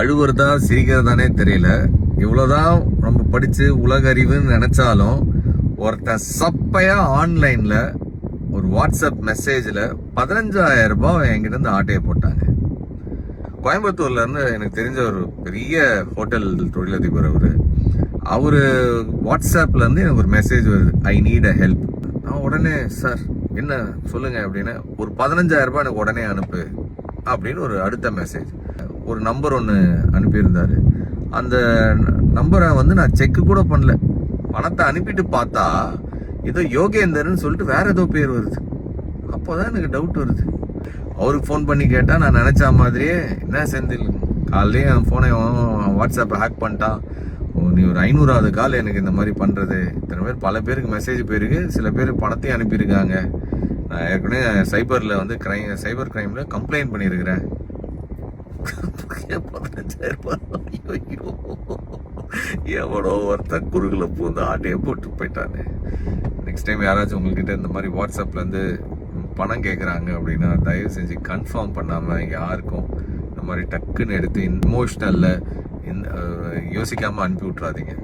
அழுவுறதா சிரிக்கிறதானே தெரியல. இவ்வளவுதான் நம்ம படிச்சு உலக அறிவுன்னு நினைச்சாலும் ஒருத்தன் சப்பையா ஆன்லைன்ல ஒரு வாட்ஸ்அப் மெசேஜ்ல 15,000 ரூபாய் என்கிட்ட இருந்து ஆட்டையை போட்டாங்க. கோயம்புத்தூர்ல இருந்து எனக்கு தெரிஞ்ச ஒரு பெரிய ஹோட்டல் தொழிலதிபர் அவரு வாட்ஸ்அப்ல இருந்து எனக்கு ஒரு மெசேஜ் வருது, ஐ நீட் அ ஹெல்ப். நான் உடனே, சார் என்ன சொல்லுங்க அப்படின்னு, ஒரு 15,000 ரூபாய் எனக்கு உடனே அனுப்பு அப்படின்னு ஒரு அடுத்த மெசேஜ். ஒரு நம்பர் ஒன்று அனுப்பியிருந்தாரு. அந்த நம்பரை நான் செக் கூட பண்ணல. பணத்தை அனுப்பிட்டு பார்த்தா ஏதோ யோகேந்தர்னு சொல்லிட்டு வேற ஏதோ பேர் வருது. அப்போதான் எனக்கு டவுட் வருது. அவருக்கு ஃபோன் பண்ணி கேட்டால் நான் நினைச்ச மாதிரியே, என்ன செந்தில் காலையிலே என் ஃபோனை வாட்ஸ்அப்பை ஹேக் பண்ணிட்டான், நீ ஒரு 500வது கால் எனக்கு இந்த மாதிரி பண்ணுறது, இத்தனை பேர் பல பேருக்கு மெசேஜ் போயிருக்கு, சில பேர் பணத்தையும் அனுப்பியிருக்காங்க, நான் ஏற்கனவே சைபர் கிரைமில் கம்ப்ளைண்ட் பண்ணியிருக்கிறேன். 15,000 ரூபாய். எவனோ ஒருத்தன் குறுகுல பூந்து ஆட்டையை போட்டு போயிட்டானே. நெக்ஸ்ட் டைம் யாராச்சும் உங்ககிட்ட இந்த மாதிரி வாட்ஸ்அப்ல இருந்து பணம் கேட்குறாங்க அப்படின்னா தயவு செஞ்சு கன்ஃபார்ம் பண்ணாமல் யாருக்கும் இந்த மாதிரி டக்குன்னு எடுத்து இமோஷ்னலில் யோசிக்காமல் அனுப்பி விட்றாதீங்க.